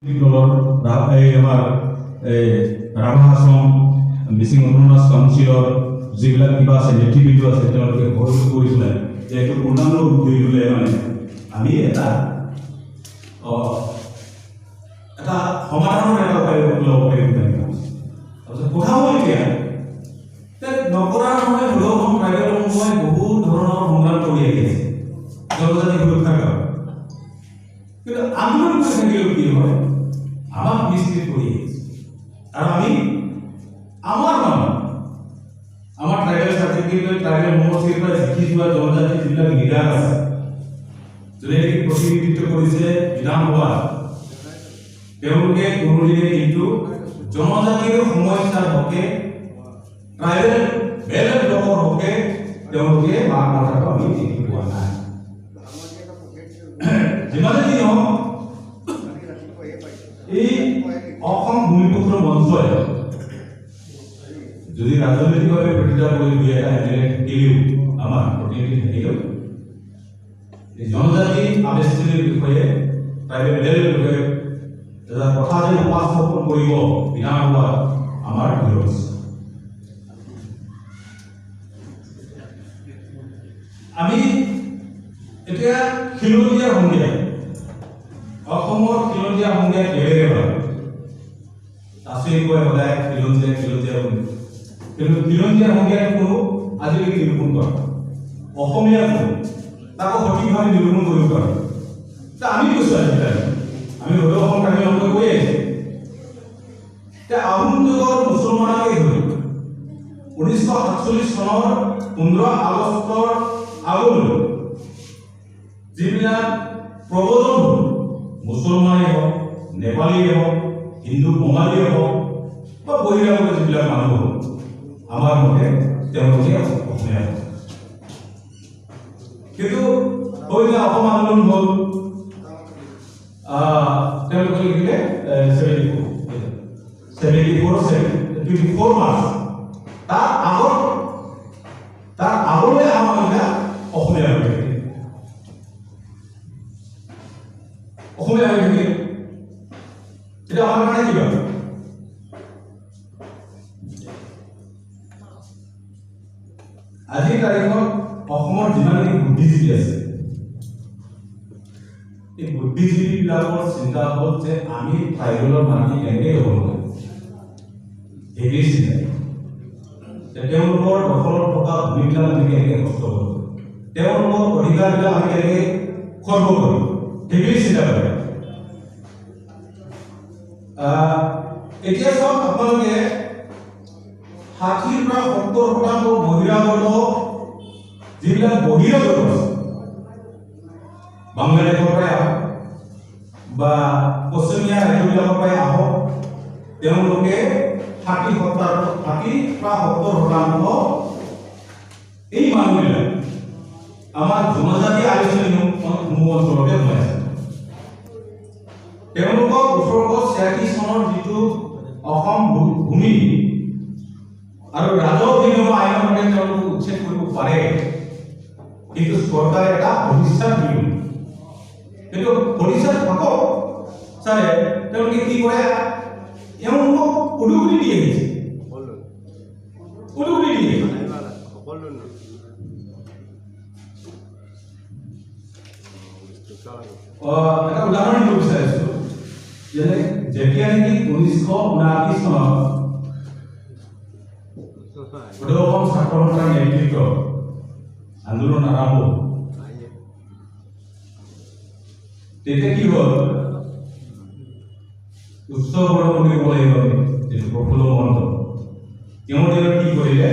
আমাৰ ৰাভা আশ্ৰম মিচিং অটোনমাছ কাউন্সিলৰ যিবিলাক কিবা আছে নেতৃবৃন্দ আছে তেওঁলোকে সহযোগ কৰি পেলাই যে এইটো পূৰ্ণাংগ ৰূপ ধৰি পেলাই মানে আমি এটা সমাধানৰ এটা উপায় ল'ব পাৰিম। তাৰপিছত কথা হ'ল এতিয়া নকৰা নহয় হ'লেও প্ৰাইভেট সমুদায় বহুত ধৰণৰ সংগ্ৰাম কৰি আহি আছে জনজাতি সুৰক্ষাৰ কাৰণে, কিন্তু আন্দোলন কৰি থাকিলেও কি হয় আমাক মিস্ত্ৰী কৰি আহিছে। আৰু আমি আমাৰ ট্ৰাইবেল চাৰ্টিফিকেট ট্ৰাইবেল সমষ্টিৰ পৰা জিকি যোৱা জনজাতি যিবিলাক লিডাৰ আছে যোনে প্ৰতিনিধিত্ব কৰিছে বিধানসভাত, তেওঁলোকে কোনোদিনে কিন্তু জনজাতিৰ সমস্যাৰ হকে ট্ৰাইবেল বেলেগ লোকৰ হকে তেওঁলোকে মাত মাতাটো আমি দেখি পোৱা নাই। যিমানে যি নহওক এই অসম ভূমিপুত্ৰ মঞ্চই যদি ৰাজনৈতিকভাৱে প্ৰতিষ্ঠা কৰি দুই এটা এমএলএ থাকিলেও আমাৰ প্ৰতিনিধি থাকিলেও এই জনজাতি আৱেষ্টনীৰ বিষয়ে ট্ৰাইবেল বেলেগ বিষয়ে এটা কথা যে উপস্থাপন কৰিব বিধানসভাত আমাৰ দৃঢ় বিশ্বাস। আমি এতিয়া খিলঞ্জীয়া সংজ্ঞা অসমৰ খিলঞ্জীয়া সংজ্ঞা কেলেৰে হয় আছে কয় সদায় খিলঞ্জীয়া বুলি, কিন্তু খিলঞ্জীয়া সংজ্ঞাটো কোনো আজিলৈকে নিৰূপণ কৰা অসমীয়া কোনো তাকো সঠিকভাৱে নিৰূপণ কৰিব পাৰে। আমি কৈছোঁ আজিকালি আমি হলেও অসম কাহিনী অংক কৈ আহিছোঁ এতিয়া আহোম যুগৰ মুছলমানকে ধৰি 1947 চনৰ 15 আগষ্টৰ আগলৈ যিবিলাক প্ৰবজন মুছলমানেই হওক নেপালীয়ে হওক হিন্দু বঙালীয়ে হওক বা বহিৰাগত যিবিলাক মানুহ হওক আমাৰ মতে তেওঁলোকে অসমীয়া হওক, কিন্তু হৈ যে অসম আন্দোলন হ'ল তেওঁলোকে লিখিলে 24 মাৰ্চ তাৰ আগলৈ আমাৰ অসমীয়া হৈ থাকে এতিয়া আমাৰ কাৰণে কিবা আজিৰ তাৰিখত অসমৰ যিমানখিনি বুদ্ধিজীৱী আছে এই বুদ্ধিজীৱীবিলাকৰ চিন্তা হ'ল যে আমি ট্ৰাইবেলৰ মাটি কেনেকৈ হ'ব লাগে সেইটোৱেই চিন্তা। তেওঁলোকৰ দখলত থকা ভূমিবিলাক আমি কেনেকৈ কষ্ট কৰোঁ, তেওঁলোকৰ অধিকাৰবিলাক আমি কেনেকৈ খৰ্ব কৰোঁ সেইটোৱেই চিন্তা কৰে। এতিয়া চাওক আপোনালোকে 60 পৰা 70% বহিৰাগত যিবিলাক বহিৰাগত আছে বাংলাদেশৰ পৰাই আহক বা পশ্চিমীয়া ৰাজ্যবিলাকৰ পৰাই আহক, তেওঁলোকে 60 পৰা 70% এই মানুহবিলাক আমাৰ জনজাতি আলোচনী সমূহ অঞ্চলতে সোমাই আছে। তেওঁলোকক 1886 চনৰ যিটো অসম ভূমি আৰু ৰাজহ বিনিময় আইনৰ মতে তেওঁলোকক উচ্ছেদ কৰিব পাৰে, কিন্তু চৰকাৰে এটা ভৱিষ্যত দিল, কিন্তু ভৱিষ্যত থাকক চাৰে তেওঁলোকে কি কৰে এওঁলোকক উদুগুটি দি আহিছে এটা উদাহৰণ দিব বিচাৰিছো যে যেতিয়া নেকি 1979 চনত অসম ছাত্ৰ সন্থাৰ নেতৃত্ব আন্দোলন আৰম্ভ তেতিয়া কি হ'ল উচ্চ বৰ্ণ বুলি ক'ব লাগিব যিটো প্ৰফুল্ল মহন্ত তেওঁ কি কৰিলে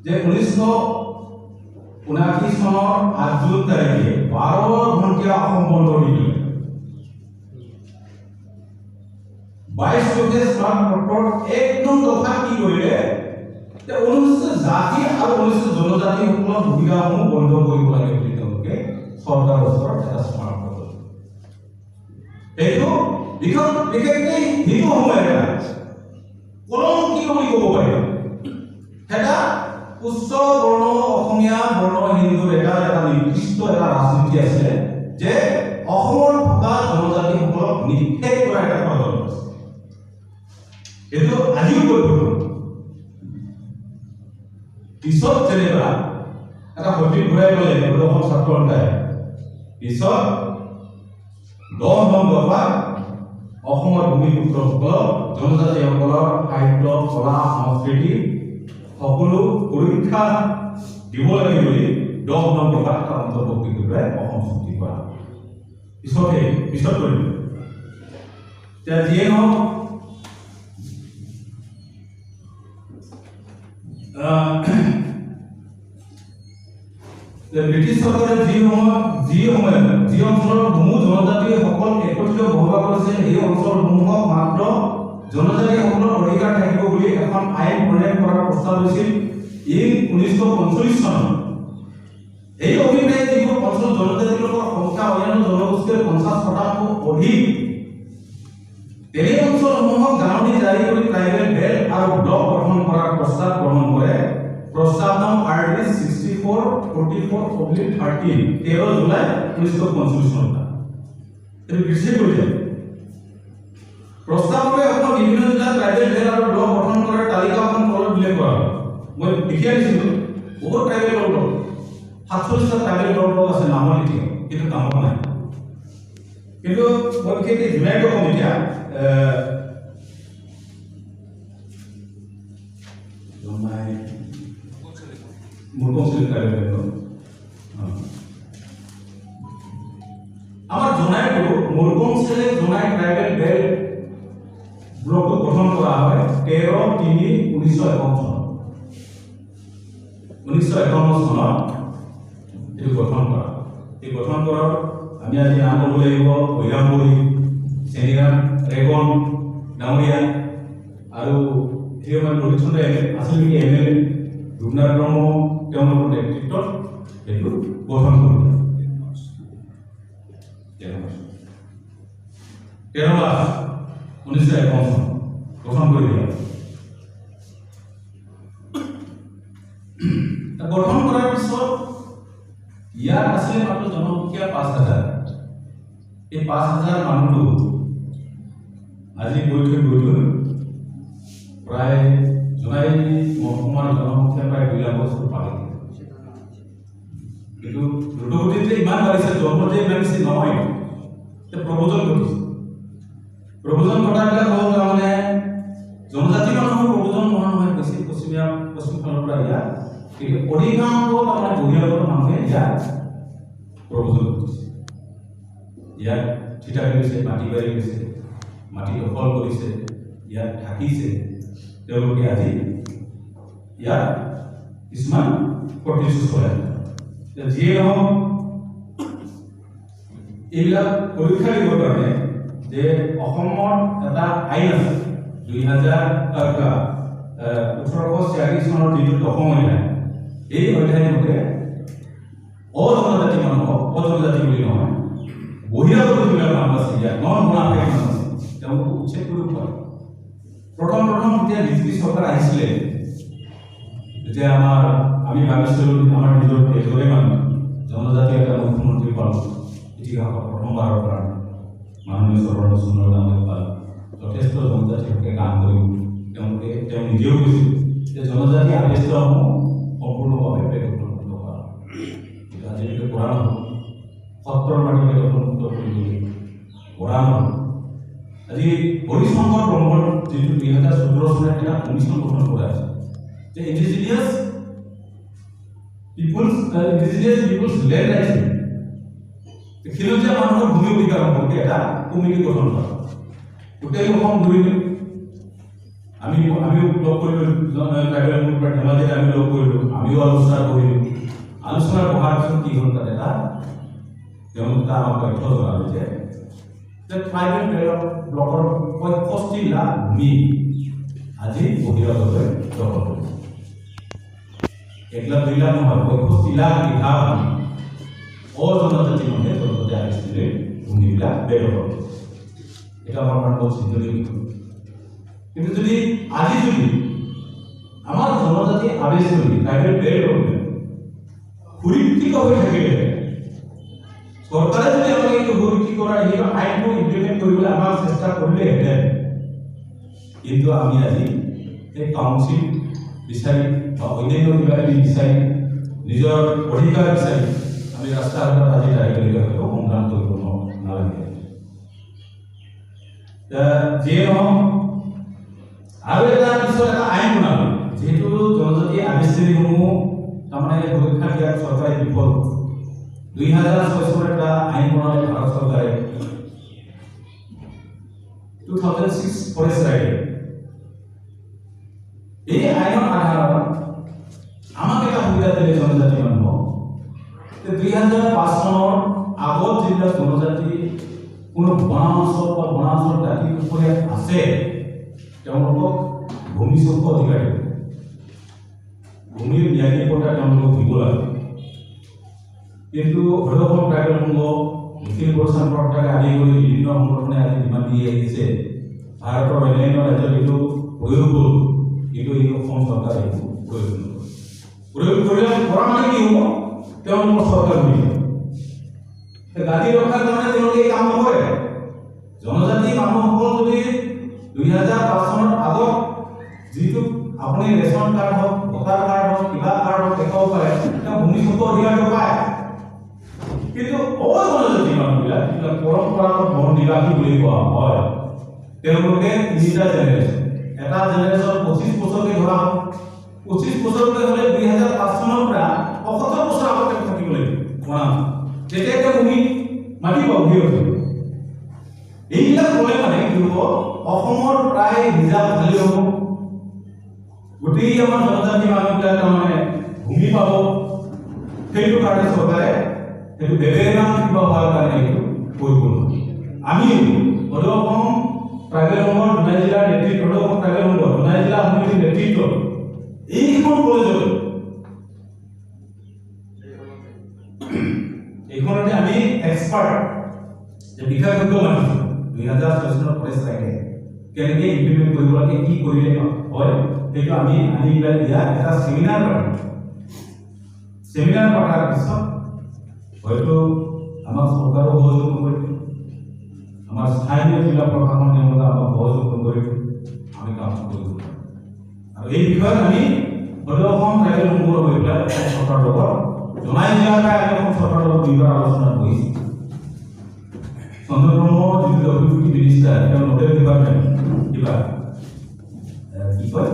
যে 1979 চনৰ 8 জুন তাৰিখে 12 ঘণ্টীয়া অসম বন্ধ দি দিলে। 22 চনৰ স্মাৰক পত্ৰত একদম দফা কি কৰিলে যে অনুসূচিত জাতি আৰু অনুসূচিত জনজাতিসকলৰ সুবিধাসমূহ বন্ধ কৰিব লাগে বুলি তেওঁলোকে চৰকাৰৰ ওচৰত এটা স্মাৰক পত্ৰ এইটো বিশেষকৈ হিন্দু সময় এটা কলংকিত বুলি ক'ব পাৰি। এটা উচ্চ বৰ্ণ অসমীয়া বৰ্ণ হিন্দুৰ এটা নিৰ্দিষ্ট এটা ৰাজনীতি আছে যে অসমৰ থকা জনজাতিসকলক নিক্ষেপ কৰা এটা ষড়যন্ত্ৰ আছে। এইটো আজিও কৰিব পিছত যেনিবা এটা সঠিক ঘূৰাই গ'লে প্ৰদৰ্শন ছাত্ৰ সন্থাই পিছত 10 নম্বৰ পৰা অসমৰ ভূমিপুত্ৰসকলক জনজাতিসকলৰ সাহিত্য কলা সংস্কৃতি সকলো পৰীক্ষা দিব লাগে বুলি 10 নম্বৰ পৰা এটা অন্তৰ্ভুক্তি কৰি অসম চুক্তি কৰা পিছত কৰিব। এতিয়া যিয়ে নহওক ব্ৰিটিছ চৰকাৰে যি অঞ্চলৰ সমূহ জনজাতিসকল একত্ৰিত বসবাস কৰিছে সেই অঞ্চলসমূহক মাত্ৰ জনজাতিসকলৰ অধিকাৰ থাকিব বুলি এখন আইন প্ৰণয়ন কৰাৰ প্ৰস্তাৱ হৈছিল 1945 চনত। এই অভিপ্ৰায়ে যিবোৰ অঞ্চল জনজাতি লোকৰ সংখ্যা অন্যান্য জনগোষ্ঠীৰ 50% অধিক তেনে অঞ্চলসমূহক জাননী জাৰি কৰি ট্ৰাইবেল বেল্ট আৰু ব্লক গঠন কৰাৰ প্ৰস্তাৱ গ্ৰহণ কৰে। প্ৰস্তাৱ নাম RD 6444/13 13 জুলাই 1945 চনত। এইটো কৃষি কৰিছে প্ৰস্তাৱৰে অসমৰ বিভিন্ন জিলাত ট্ৰাইবেল বেল্ট আৰু ব্লক গঠন কৰাৰ তালিকাখন তলত উল্লেখ কৰা হয়। মই লিখি দিছিলোঁ বহুত ট্ৰাইবেল ব্লক 47টা ট্ৰাইবেল ব্লক আছে নামৰ লিখি কিন্তু কাম নাই। কিন্তু মই বিশেষকৈ জুনাইটো কম এতিয়া আমার জোনাইটো মুরগং সেলে জোনাই ট্রাইবেল বেল্ট ব্লক গঠন করা হয় 13/3/1951 চনত। 1951 চনত এটো গঠন করা। এই গঠন করার আমি আজি নাম লব লাগিব ভৈৰামবুৰী, চেনিৰাম, ৰেগন, ডাঙৰীয়া আৰু এই আমাৰ পৰিচন্দ্ৰ আছিল নেকি MLA ৰঘুনাথ ব্ৰহ্ম তেওঁলোকৰ নেতৃত্বত এইটো গঠন কৰিলে। 13/1951 চনত গঠন কৰিলে। গঠন কৰাৰ পিছত ইয়াত আছিল মাত্ৰ জনসংখ্যা 5000। এই 5000 মানুহটো আজি গৈ থৈ প্ৰায় জোনাই মহকুমাৰ জনসংখ্যা প্ৰায় 2 লাখ বছৰ পালে। কিন্তু দ্ৰুতগতিতে ইমান বাঢ়িছে জন্মতে বাঢ়িছে নহয়, প্ৰব্ৰজন ঘটিছে। প্ৰব্ৰজন ঘটাবিলাক হ'ল তাৰমানে জনজাতি মানুহৰ প্ৰব্ৰজন নহয় বেছি পশ্চিম ফালৰ পৰা ইয়াত কিন্তু অধিকাংশ তাৰমানে বহিৰাগত মানুহে ইয়াত প্ৰব্ৰজন ঘটিছে। ইয়াত ঠিকা কৰিছে, মাটি বাৰী গৈছে, মাটি দখল কৰিছে, ইয়াত থাকিছে। তেওঁলোকে আজি ইয়াত কিছুমান প্ৰতিষ্ঠা চলাই যিয়ে নহওক এইবিলাক পৰীক্ষা দিবৰ কাৰণে যে অসমৰ এটা আইন আছে 1846 চনৰ যিটো অসম অধ্যায়, এই অধ্যায় মতে অজনজাতি মানুহক অজনজাতি বুলি নহয় বহিৰাগত যিবিলাক মানুহ আছে ইয়াত নন মুনাফিক মানুহ আছে তেওঁলোকক উচ্ছেদ কৰিব পাৰে। প্ৰথম যেতিয়া ব্ৰিটিছ চৰকাৰ আহিছিলে তেতিয়া আমি ভাবিছিলোঁ আমাৰ নিজৰ দেশৰে মানুহ জনজাতি এটা মুখ্যমন্ত্ৰী পালোঁ ইতিহাসত প্ৰথমবাৰৰ কাৰণে মাননীয় সৰ্বানন্দ সোণোৱাল পাল। যথেষ্ট জনজাতিকে কাম কৰিব তেওঁ নিজেও কৈছিল যে জনজাতি আদেশসমূহ সম্পূৰ্ণভাৱে বেদখলমুক্ত কৰা কিন্তু আজিলৈকে কৰা নহ'ল। সত্ৰৰ মাটি বেদখলমুক্ত কৰিবলৈ কৰা নহ'ল। আজি হৰিশংকৰ ব্ৰহ্মৰ যিটো 2014 চনত এটা কমিশ্যন গঠন কৰা আছে যে ইণ্ডিজিনিয়াছ পিপুলছ লেণ্ড ৰাইটছ খিলঞ্জীয়া মানুহৰ ভূমি অধিকাৰ সম্পৰ্কে এটা কমিটি গঠন কৰা। গোটেই অসম ঘূৰিলোঁ, আমিও লগ কৰিলোঁ, ট্ৰাইবেল মুভমেণ্ট ধেমাজিত আমি লগ কৰিলোঁ, আমিও আলোচনা কৰিলোঁ। আলোচনা কৰাৰ পিছত কি হ'ল তাত এটা তেওঁলোকে আমাক তথ্য জনালে যে ট্ৰাইবেল ব্লকৰ 65 লাখ ভূমি আজি বহিৰাগতই দখল কৰিছে। 1 লাখ 2 লাখ নহয়, 65 লাখ বিঘা অজনজাতি মানুহে জনজাতি আদিবাসীৰে ভূমিবিলাক বেদখল কৰিছে। এটা আমাৰ কাৰণে বহুত চিন্তনীয় বিষয়। কিন্তু যদি আমাৰ জনজাতি আদিবাসী ট্ৰাইবেল বেল্ট সুৰক্ষিত হৈ থাকিলে চৰকাৰে যদি আমাক এইটো কি কৰা এই আইনটো ইমপ্লিমেণ্ট কৰিবলৈ আমাক চেষ্টা কৰিলেহেঁতেন, কিন্তু আমি আজি এই কাউন্সিল বিচাৰি বা অন্যান্য কিবা কিবি বিচাৰি নিজৰ অধিকাৰ বিচাৰি আমি ৰাস্তা ঘাটত আজি দাঁড়িয়ে হয়তো সংগ্ৰাম কৰিব নালাগে। যিয়ে নহওক আৰু এটা পিছত এটা আইন বনালো, যিহেতু জনজাতি আদিবাসীসমূহ তাৰমানে সুৰক্ষা দিয়াত চৰকাৰে বিফল। 2006 চনত এটা আইন বনালে ভাৰত চৰকাৰে 2006 ফৰেষ্ট ৰাইট। এই আইনৰ আধাৰত আমাক এটা সুবিধা দিলে জনজাতি মানুহক, 2005 চনৰ আগত যিবিলাক জনজাতি কোনো বনাঞ্চল বা বনাঞ্চল দাঁতিৰ ওপৰত আছে তেওঁলোকক ভূমি স্বত্ব অধিকাৰ দিব, ভূমিৰ ন্যায়িক পৰ্যায় তেওঁলোকক দিব লাগে। কিন্তু অসম ট্ৰাইবেল সংঘ, নিখিল পৰিচালন পৰ্যায় আদি কৰি বিভিন্ন সংগঠনে আজি ডিমাণ্ড দি আহিছে ভাৰতৰ অন্যান্য ৰাজ্যত এইটো প্ৰয়োগ কৰোঁ, কিন্তু এই অসম চৰকাৰে এইটো প্ৰয়োগ নকৰে। প্ৰয়োগ কৰিলে কৰা মানে কি হ'ব, তেওঁলোকৰ চৰকাৰ মিলিব। দাঁতি ৰক্ষাৰ কাৰণে তেওঁলোকে এই কাম নকৰে। জনজাতি মানুহসকল যদি 2005 চনৰ আগত যিটো আপুনি ৰেচন কাৰ্ড হওক, ভোটাৰ কাৰ্ড হওক, কিবা কাৰ্ড হওক দেখাব পাৰে, তেওঁ ভূমি স্বত্ব অধিকাৰটো পায়। কিন্তু অজনজাতি মানুহবিলাক যিবিলাক পৰম্পৰাগত বন নিবাসী বুলি কোৱা হয়, তেওঁলোকে 3টা জেনেৰেশ্যন, এটা জেনেৰেশ্যন 25 বছৰকে ধৰা হওক, 25 বছৰকে হ'লে 2005 চনৰ পৰা 75 বছৰ আগতে থাকিব লাগিব তেতিয়া তেওঁ ভূমি মাটি পাব। এইবিলাক ক'লে মানে কি হ'ব, অসমৰ প্ৰায় ৰিজাৰ্ভ খালী হ'ব, গোটেই আমাৰ জনজাতি মানুহবিলাক তাৰমানে ভূমি পাব। সেইটো কাৰণে চৰকাৰে সেইটো বেলেগ কিবা হোৱাৰ কাৰণে এইটো কৰিব। আমি সদৌ অসম ট্ৰাইবেল সংঘৰ ধুনাই জিলাৰ নেতৃত্ব, সদৌ অসম ট্ৰাইবেল সংঘ ধুনাই জিলা সমিতিৰ নেতৃত্বত এইখন কলেজত এইখনতে আমি এক্সপাৰ্ট যে বিশেষজ্ঞ মাতিছোঁ 2006 চনত ফৰেষ্ট ৰাইটে কেনেকৈ ইমপ্লিমেণ্ট কৰিব লাগে, কি কৰিলে হয়, সেইটো আমি আনি পেলাই ইয়াত এটা চেমিনাৰ পাতিম। চেমিনাৰ পতাৰ পিছত হয়তো আমাক চৰকাৰো সহযোগ কৰিব, আমাৰ স্থানীয় জিলা প্ৰশাসন তেওঁলোকে আমাক সহযোগ কৰিব, আমি কাম কৰিব। আৰু এই বিষয়ত আমি সদৌ অসম ট্ৰাইবেল সংঘৰ হৈ পেলাই চৰকাৰৰ লগত জনাই দিয়াৰ কাৰণে আমি অসম চৰকাৰৰ লগত দুইবাৰ আলোচনাত বহিছোঁ। চন্দ্ৰপ্ৰমোদ যিটো ডব্লিউপি মিনিষ্টাৰ, তেওঁ নোটেল ডিপাৰ্টমেণ্ট কিবা কি কয়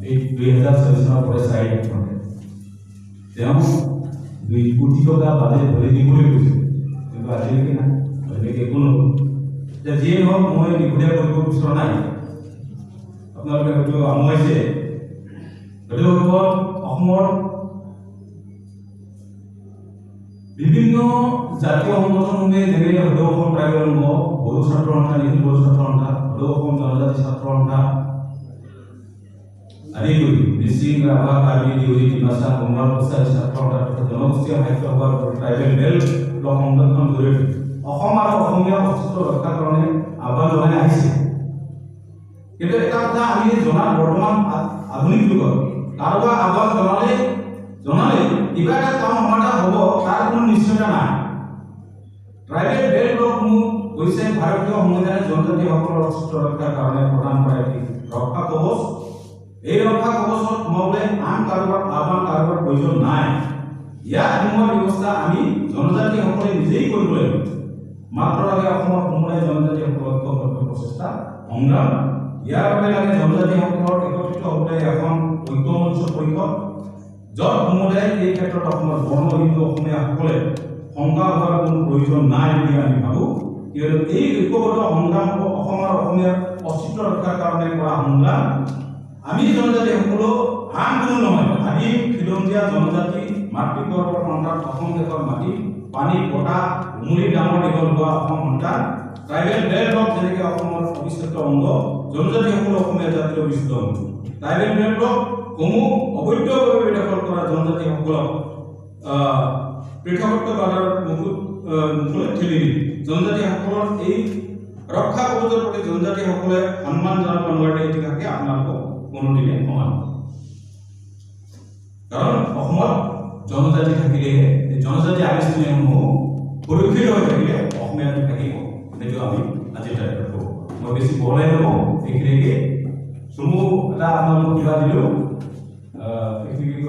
এই 2006 চনৰ ফৰেষ্ট ৰাইট এক্টতে তেওঁ 2 কোটি টকা বাজেট ধৰি দিবলৈ কৈছে, কিন্তু আজিলৈকে নাই, আজিলৈকে একো নহ'ল। এতিয়া যিয়ে নহওক মই দীঘলীয়া কৰিব বিচৰা নাই, আপোনালোকে হয়তো আমুৱাইছে। গতিকে অসমৰ বিভিন্ন জাতীয় সংগঠনসমূহে যেনে সদৌ অসম ট্ৰাইবেল সংঘ, বড়ো ছাত্ৰ সন্থা, নিখিল বড়ো ছাত্ৰ সন্থা, সদৌ অসম জনজাতি ছাত্ৰ সন্থা আদি কৰি মিচিং, ৰাভা, কাৰ্বি, দেউৰী, ডিমাচা, কমল, কছাৰী ছাত্ৰ সন্থা তথা জনগোষ্ঠীয় সাহিত্য সভাৰ ট্ৰাইবেল বেল ব্লক সংগঠন জৰিয়তে অসম আৰু অসমীয়া অস্তিত্ব ৰক্ষাৰ কাৰণে আহ্বান জনাই আহিছে। কিন্তু এটা কথা আমি জনাত বৰ্তমান আধুনিক যুগত কাৰোবাৰ আহ্বান জনালে কিবা এটা কাম সমাধান হ'ব তাৰ কোনো নিশ্চয়তা নাই। ট্ৰাইবেল বেল ব্লকসমূহ হৈছে ভাৰতীয় সংবিধানে জনজাতিসকলৰ অস্তিত্ব ৰক্ষাৰ কাৰণে প্ৰদান কৰা এটি ৰক্ষা কৱচ। এই ৰক্ষা কৱচত সোমাবলৈ আন কাৰোবাৰ আহ্বান কাৰোবাৰ প্ৰয়োজন নাই। ইয়াত সোমোৱাৰ ব্যৱস্থা আমি জনজাতিসকলে নিজেই কৰিব লাগিব। মাত্ৰ লাগে অসমৰ সমুদায় জনজাতিসকলৰ ঐক্যবদ্ধ প্ৰচেষ্টা সংগ্ৰাম। ইয়াৰ বাবে লাগে জনজাতিসকলৰ একত্ৰিত হ'বলৈ এখন ঐক্যমঞ্চ পৰিষদ, য'ত সমুদায় এই ক্ষেত্ৰত অসমৰ বৰ্ণ হিন্দু অসমীয়াসকলে শংকা হোৱাৰ কোনো প্ৰয়োজন নাই বুলি আমি ভাবোঁ। কিয়নো এই ঐক্যবদ্ধ সংগ্ৰাম অসম আৰু অসমীয়াৰ অস্তিত্ব ৰক্ষাৰ কাৰণে কৰা সংগ্ৰাম আমি জনজাতিসকলেও আন কোনো নহয়, আদিম খিলঞ্জীয়া জনজাতি মাতৃগৰ্ভৰ সন্তান, অসম দেশৰ মাটি পানী বতাহ উমলি ডাঙৰ দীঘল হোৱা অসম সন্তান। ট্ৰাইবেল বেল ব্লক যেনেকৈ অসমৰ অবিচ্ছেদ্য অংগ, জনজাতিসকল অসমীয়া জাতিৰ অবিচ্ছেদ্য অংগ। ট্ৰাইবেল বেল ব্লক সমূহ অবৈধভাৱে দখল কৰা জনজাতিসকলক পৃথকত্ববাদৰ মুখলৈ ঠেলি দিয়ে। জনজাতিসকলৰ এই ৰক্ষা কৱচৰ প্ৰতি জনজাতিসকলে সন্মান জনাব নোৱাৰে ইতিহাসে আপোনালোকক কোনোদিনে সমান। কাৰণ অসমত জনজাতি থাকিলেহে জনজাতি আঁচনিসমূহ সুৰক্ষিত হৈ থাকিলে অসমীয়াটো থাকিব সেইটো আমি আজি তাৰিখত কওঁ মই বেছি বহলাই নকওঁ এইখিনিকে চমু এটা আপোনালোকক কিবা দিলোঁ এইখিনিকে